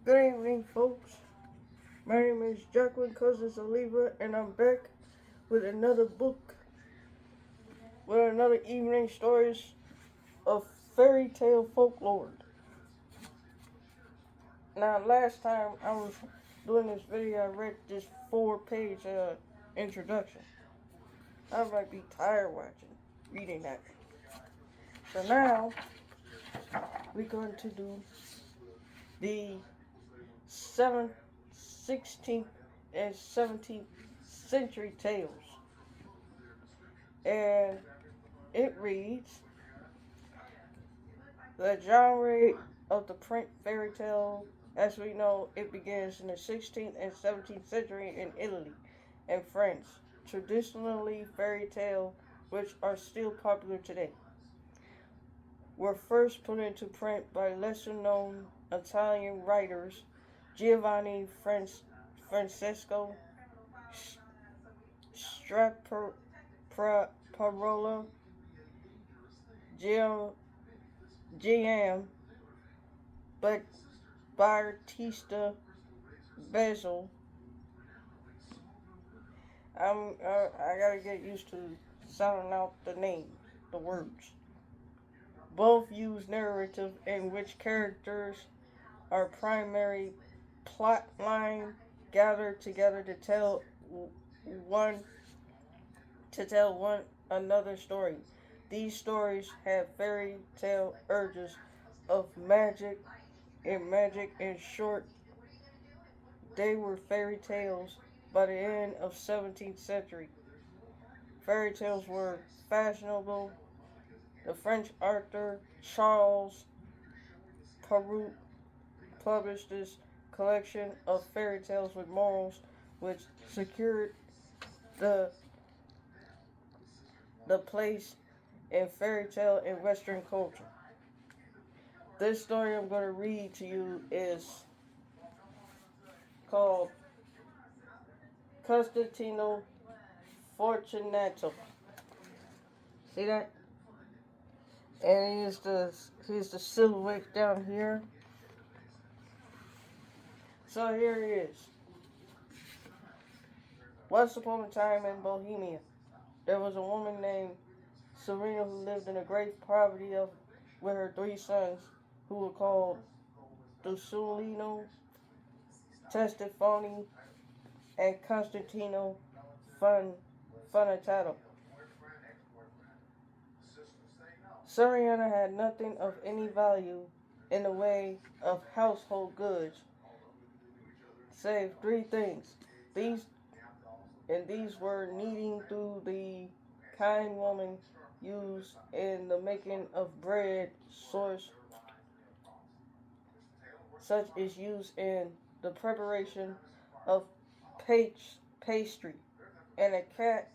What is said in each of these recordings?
Good evening, folks. My name is Jacqueline Cousins Oliva, and I'm back with another book, with another evening stories of fairy tale folklore. Now, last time I was doing this video, I read this 4-page introduction. I might be tired reading that. So now, we're going to do the 7th, 16th, and 17th century tales. And it reads, the genre of the print fairy tale, as we know, it begins in the 16th and 17th century in Italy and France. Traditionally, fairy tales, which are still popular today, were first put into print by lesser-known Italian writers Giovanni Francesco Straparola, Giam Battista Basil. I gotta get used to sounding out the words. Both use narrative in which characters are primary plot line gathered together one to tell one another story. These stories have fairy tale urges of magic. In short, they were fairy tales by the end of 17th century. Fairy tales were fashionable. The French author Charles Perrault published this collection of fairy tales with morals, which secured the place in fairy tale in Western culture. This story I'm going to read to you is called Constantino Fortunato. See that? And here's the silhouette down here. So here it is. Once upon a time in Bohemia, there was a woman named Serena who lived in a great poverty with her 3 sons, who were called Dusolino, Testifoni, and Constantino Fortunato. Serena had nothing of any value in the way of household goods, save 3 things. These were kneading through the kind woman used in the making of bread, such is used in the preparation of pastry, and a cat,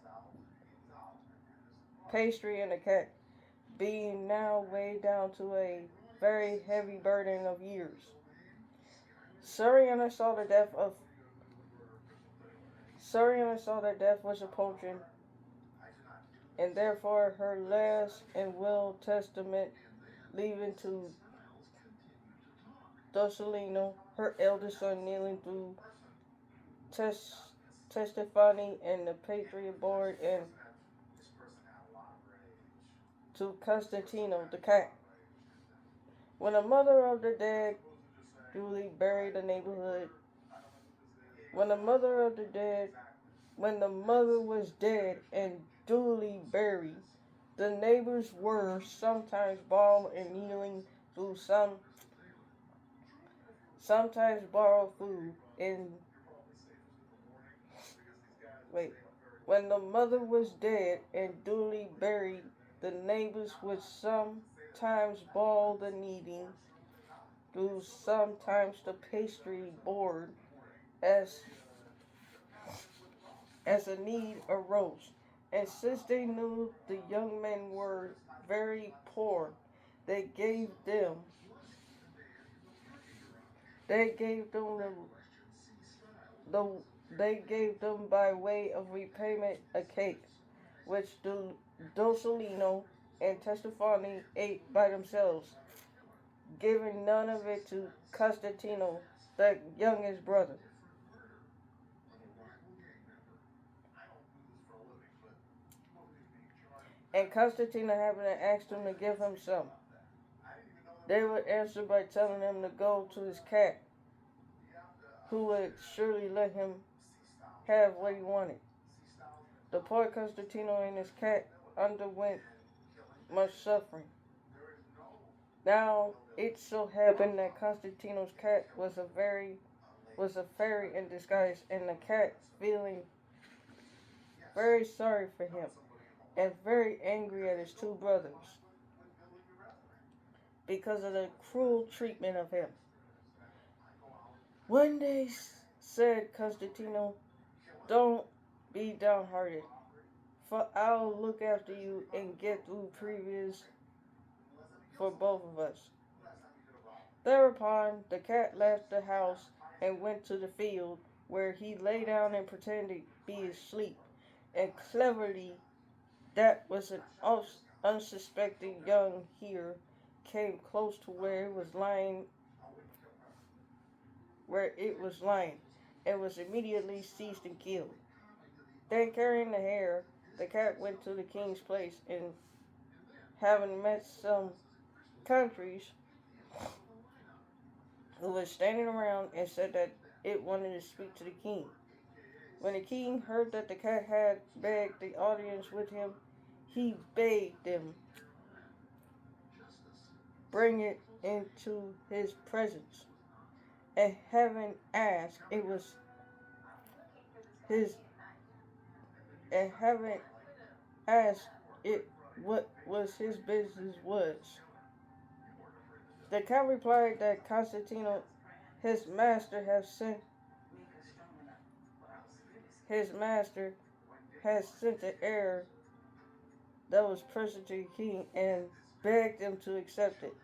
being now weighed down to a very heavy burden of years. Serena saw that death was approaching, and therefore her last and will testament, leaving to Dusolino, her eldest son, kneeling through Testifani and the Patriot board, and to Constantino the cat. When the mother of the dead duly buried the neighborhood, when the mother was dead and duly buried, the neighbors were sometimes bald and kneeling through sometimes borrow food when the mother was dead and duly buried, the neighbors would sometimes ball the kneading through sometimes the pastry board as a need arose. And since they knew the young men were very poor, they gave them by way of repayment a cake, which Dusolino and Testifani ate by themselves, giving none of it to Constantino the youngest brother. And Constantino happened to ask them to give him some. They would answer by telling him to go to his cat, who would surely let him have what he wanted. The poor Constantino and his cat underwent much suffering. Now it so happened that Constantino's cat was a fairy in disguise, and the cat, feeling very sorry for him and very angry at his two brothers because of the cruel treatment of him. One day said Constantino, "Don't be downhearted, for I'll look after you and get through previous for both of us." Thereupon the cat left the house and went to the field, where he lay down and pretended to be asleep, and cleverly that was an unsuspecting young hare came close to where it was lying, and was immediately seized and killed. Then carrying the hare, the cat went to the king's place, and having met some countries who was standing around, and said that it wanted to speak to the king. When the king heard that the cat had begged the audience with him, he bade them bring it into his presence, and having asked it was his and having asked it what was his business was. The cat replied that Constantino, his master, has sent an heir that was present to the king, and begged him to accept it.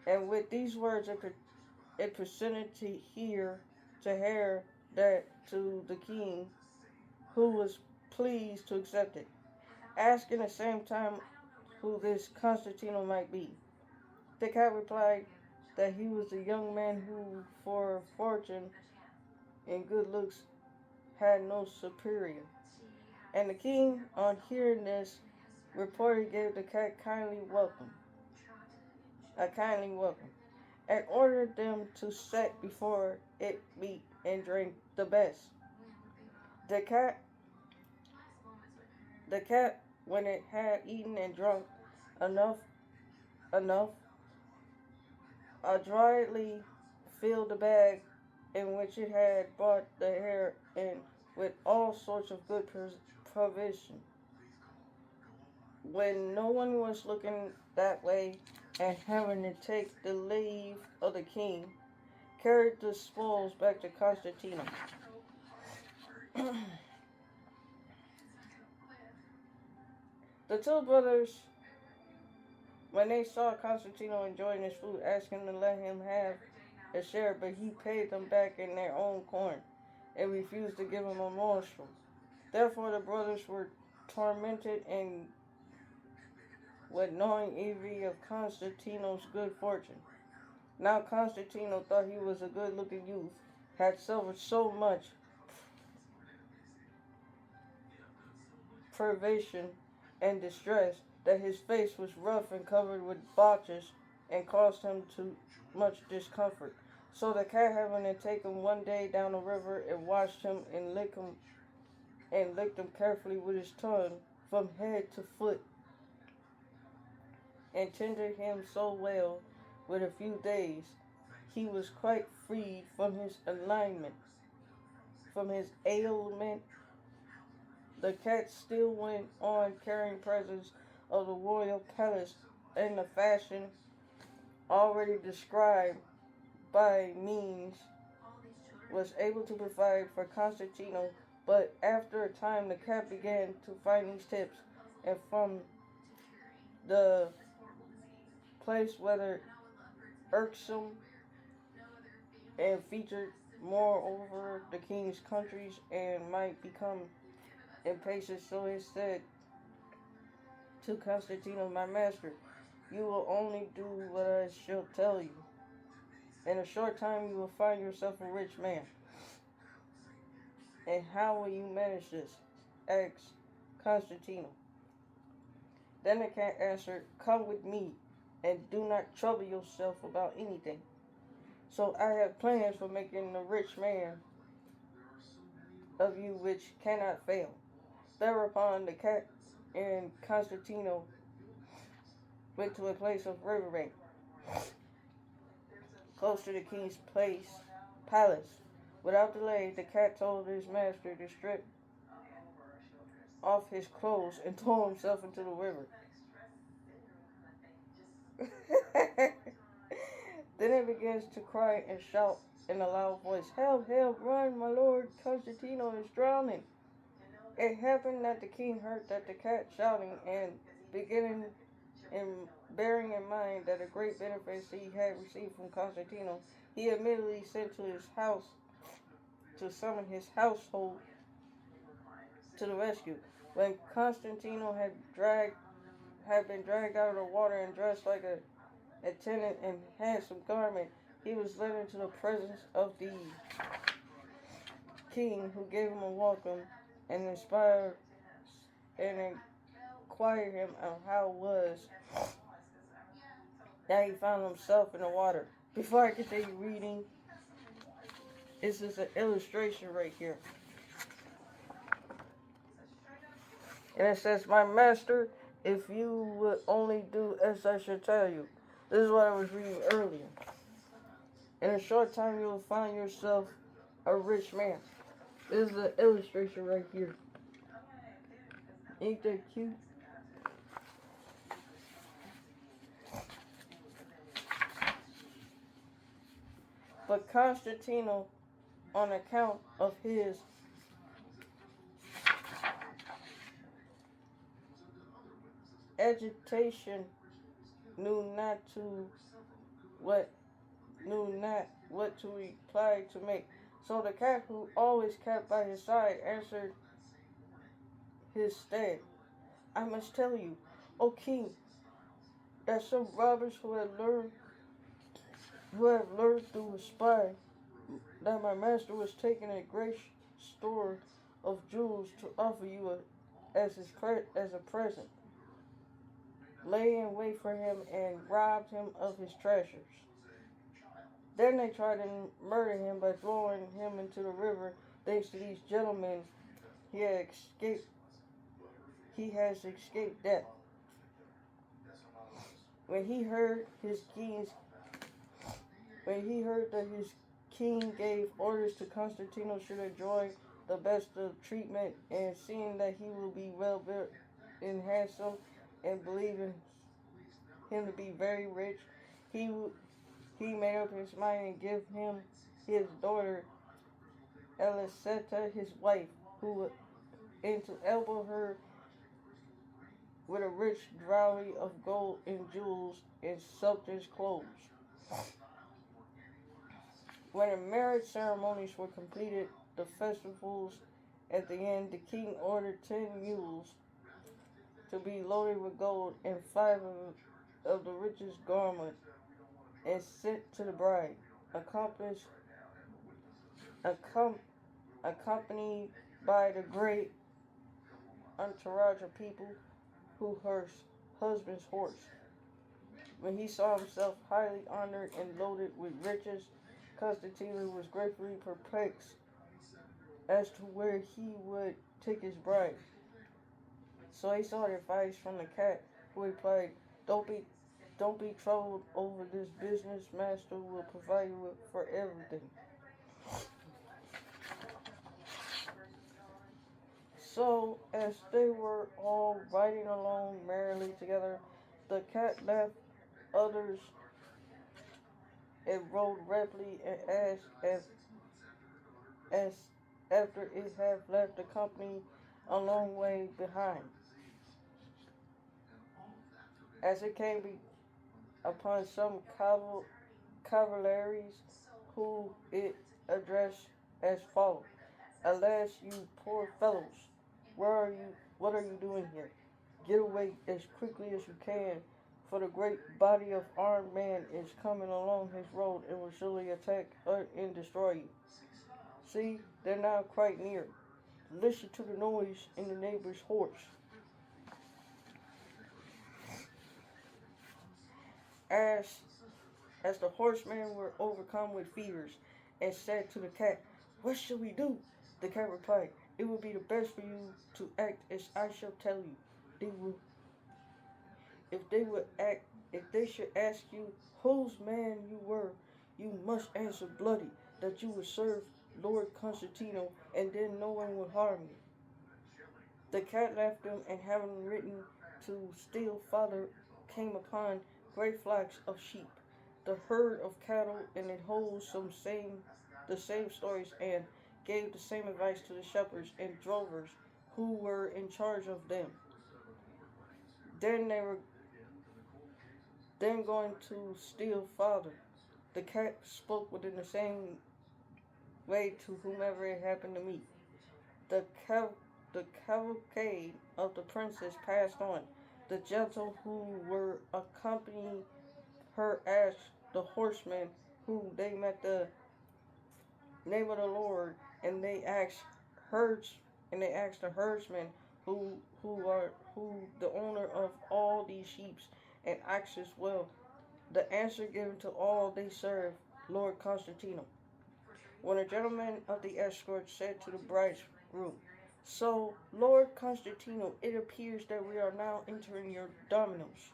And with these words, it presented to hear that to the king, who was pleased to accept it, asking at the same time who this Constantino might be. The cat replied that he was a young man who, for fortune and good looks, had no superior. And the king, on hearing this, reported gave the cat a kindly welcome, and ordered them to set before it meat and drink the best. The cat, the cat, when it had eaten and drunk enough, enough, adroitly filled the bag in which it had brought the hare in with all sorts of good provision. When no one was looking that way, and having to take the leave of the king, carried the spoils back to Constantino. The two brothers, when they saw Constantino enjoying his food, asked him to let him have a share, but he paid them back in their own coin, and refused to give him a morsel. Therefore the brothers were tormented, and with knowing envy of Constantino's good fortune. Now Constantino thought he was a good-looking youth, had suffered so much privation and distress that his face was rough and covered with blotches, and caused him too much discomfort. So the cat, having to take him one day down the river, and washed him and licked him carefully with his tongue from head to foot, and tended him so well with a few days, he was quite freed from his ailment. The cat still went on carrying presents of the royal palace in the fashion already described, by means was able to provide for Constantino, but after a time the cat began to find these tips, and from the place whether irksome, and featured moreover the king's countries, and might become impatient. So he said to Constantino, "My master, you will only do what I shall tell you." In a short time, you will find yourself a rich man. And how will you manage this? Asked Constantino. Then the cat answered, come with me, and do not trouble yourself about anything. So I have plans for making a rich man of you which cannot fail. Thereupon the cat and Constantino went to a place of riverbank, close to the king's palace. Without delay, the cat told his master to strip off his clothes and throw himself into the river. Then it begins to cry and shout in a loud voice, help, help, run, my lord, Constantino is drowning. It happened that the king heard that the cat shouting and beginning and bearing in mind that a great benefit he had received from Constantino, he immediately sent to his house to summon his household to the rescue. When Constantino had been dragged out of the water and dressed like a attendant in handsome garment, he was led into the presence of the king, who gave him a welcome and inspired and inquired him of how it was that he found himself in the water. Before I continue reading, this is an illustration right here. And it says, my master, if you would only do as I should tell you. This is what I was reading earlier. In a short time, you will find yourself a rich man. This is the illustration right here. Ain't that cute? But Constantino, on account of his agitation, knew not what to reply to make. So the cat, who always kept by his side, answered his stead. I must tell you, O king, that some robbers who have learned through a spy that my master was taking a great store of jewels to offer you as a present, lay in wait for him and robbed him of his treasures. Then they tried to murder him by throwing him into the river. Thanks to these gentlemen, he has escaped death. When he heard that his king gave orders to Constantino should enjoy the best of treatment, and seeing that he will be well built and handsome, and believing him to be very rich, he made up his mind and give him his daughter Eliseta, his wife, and to elbow her with a rich dowry of gold and jewels and sumptuous clothes. When the marriage ceremonies were completed, the festivals at the end, the king ordered 10 mules to be loaded with gold and 5 of the richest garment, and sent to the bride, accompanied by the great entourage of people who her husband's horse. When he saw himself highly honored and loaded with riches, Constantino was greatly perplexed as to where he would take his bride. So he sought advice from the cat, who replied, Don't be troubled over this business. Master will provide you for everything. So, as they were all riding along merrily together, the cat left others and rode rapidly, and as after it had left the company a long way behind. As it came upon some cavaliers, who it addressed as follows: alas, you poor fellows, where are you? What are you doing here? Get away as quickly as you can, for the great body of armed men is coming along his road and will surely attack and destroy you. See, they're now quite near. Listen to the noise in the neighbor's horse. As as the horsemen were overcome with fevers, and said to the cat, "What shall we do?" The cat replied, "It will be the best for you to act as I shall tell you. They will, if they would act, if they should ask you whose man you were, you must answer bloody that you would serve Lord Constantino, and then no one will harm you." The cat left them, and having ridden to still farther, came upon great flocks of sheep, the herd of cattle, and it holds the same stories, and gave the same advice to the shepherds and drovers who were in charge of them. Then they were then going to still farther. The cat spoke within the same way to whomever it happened to meet. The the cavalcade of the princess passed on. The gentle who were accompanying her asked the horsemen who they met the name of the Lord, and herds they asked the herdsmen who the owner of all these sheep and oxen well. The answer given to all they serve, Lord Constantino. When a gentleman of the escort said to the bridegroom, "So, Lord Constantino, it appears that we are now entering your dominions."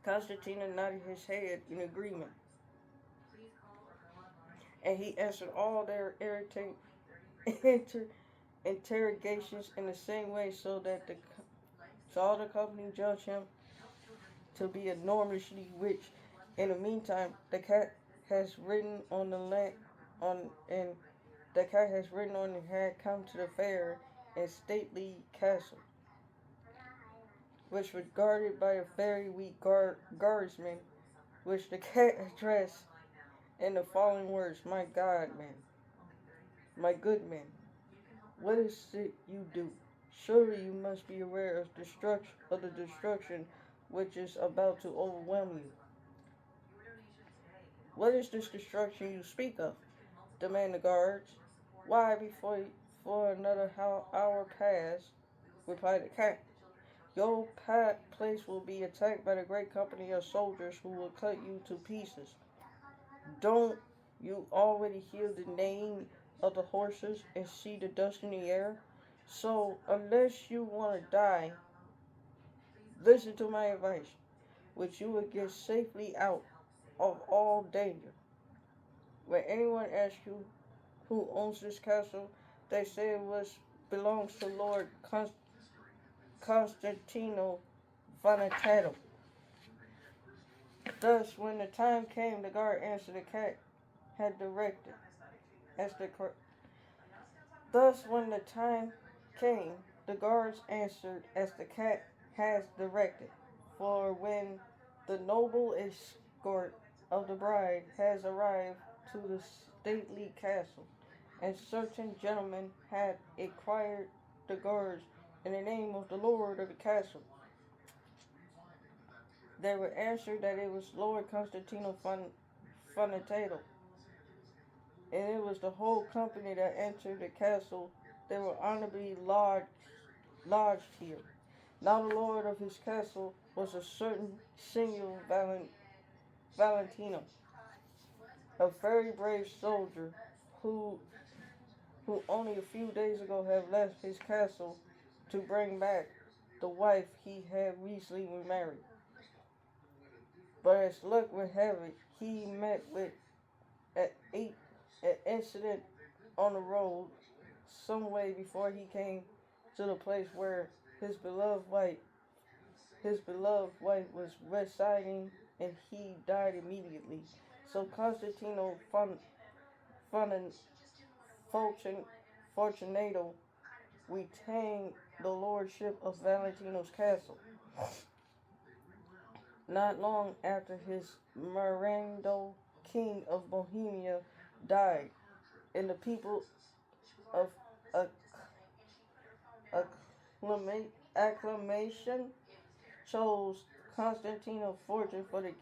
Constantino nodded his head in agreement, and he answered all their inter- interrogations in the same way, so all the company judged him to be enormously rich. In the meantime, the cat has ridden on the land on and the cat has ridden on and had come to the fair and stately castle, which was guarded by a very weak guardsman, which the cat addressed in the following words: "My God, man, my good man, what is it you do? Surely you must be aware of the destruction which is about to overwhelm you." "What is this destruction you speak of?" demand the guards. "Why, before another hour pass," replied the cat, "your place will be attacked by the great company of soldiers who will cut you to pieces. Don't you already hear the neighing of the horses and see the dust in the air? So, unless you want to die, listen to my advice, which you will get safely out of all danger. When anyone asks you who owns this castle, they say belongs to Lord Constantino Fortunato." Thus, when the time came, the guard answered the cat had directed. As the Thus, when the time came, the guards answered as the cat has directed. For when the noble escort of the bride has arrived to the stately castle, and certain gentlemen had inquired the guards in the name of the lord of the castle, they were answered that it was Lord Constantino Fortunato, and it was the whole company that entered the castle. They were honorably lodged here. Now the lord of his castle was a certain Signor Valentino, a very brave soldier who only a few days ago had left his castle to bring back the wife he had recently remarried. But as luck would have it, he met with an, an incident on the road some way before he came to the place where his beloved wife was residing, and he died immediately. So Constantino Fortunato retained the lordship of Valentino's castle. Not long after his Mirando, king of Bohemia, died, and the people of acclamation chose Constantino Fortune for their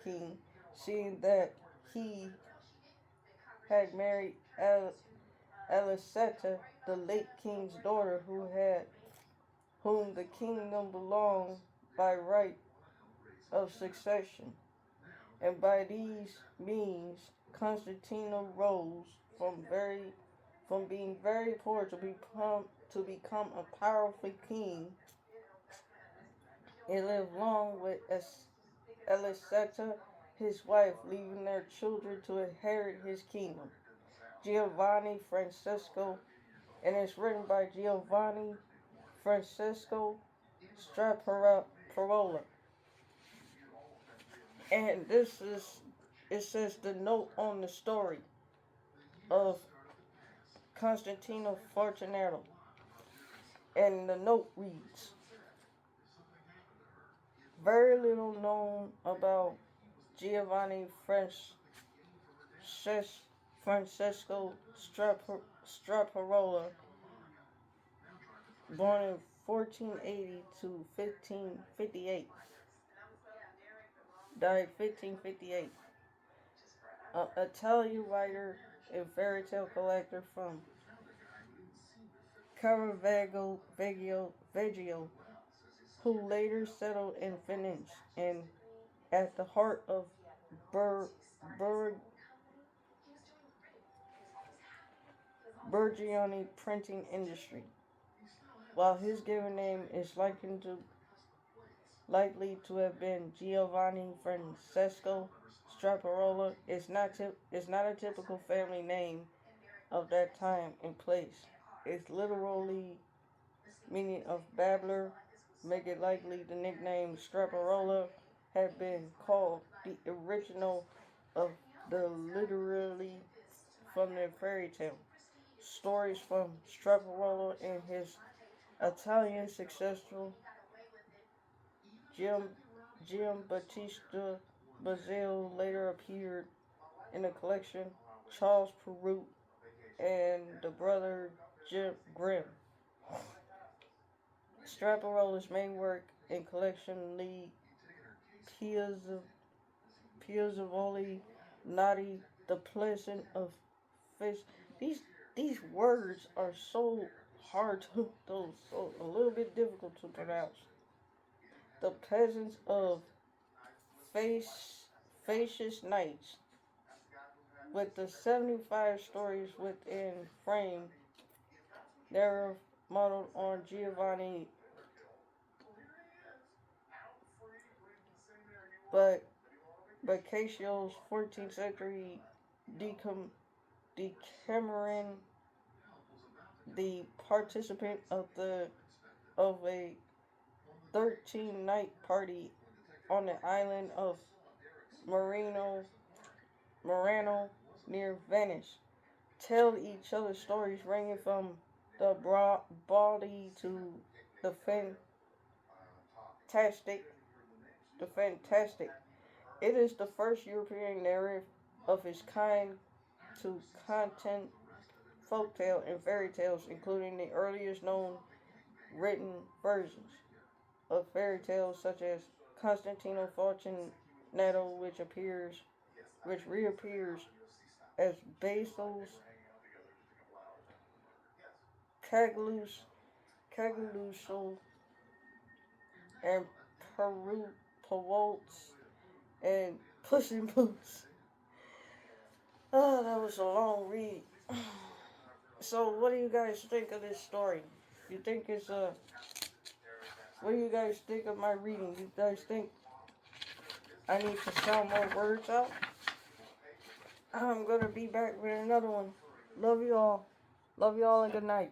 king, seeing that he had married Eliseta, the late king's daughter, whom the kingdom belonged by right of succession. And by these means, Constantino rose from being very poor to become a powerful king. He lived long with Eliseta, his wife, leaving their children to inherit his kingdom. Giovanni Francesco, and it's written by Giovanni Francesco Straparola. And it says the note on the story of Constantino Fortunato. And the note reads, very little known about Giovanni Francesco Straparola, born in 1480 to 1558, died 1558. Italian writer and fairy tale collector from Caravaggio, who later settled in Venice and at the heart of Bur- Bur- Burgiani printing industry. While his given name is likely to have been Giovanni Francesco Straparola, is not a typical family name of that time and place. Its literally meaning of babbler make it likely the nickname Straparola had been called the original of the literally from the fairy tale. Stories from Straparola and his Italian successor Giambattista Basile later appeared in the collection Charles Perrault and the brother Jim Grimm. Straparola's main work in collection lead Piazzavoli Nati, the Pleasant of Fish. These words are so hard so a little bit difficult to pronounce. The Peasants of Facious Nights, with the 75 stories within frame, they're modeled on Giovanni Boccaccio's 14th century Decameron, the participant of a 13-night party on the island of Murano near Venice, tell each other stories ranging from the bawdy to the fantastic. The fantastic. It is the first European narrative of its kind to content folktale and fairy tales, including the earliest known written versions of fairy tales such as Constantino Fortunato, which reappears as Basil's Cagliostro and Perrault's and Puss in Boots. Oh, that was a long read. So, what do you guys think of this story? You think it's What do you guys think of my reading? You guys think I need to sound more words out? I'm gonna be back with another one. Love you all. Love you all and good night.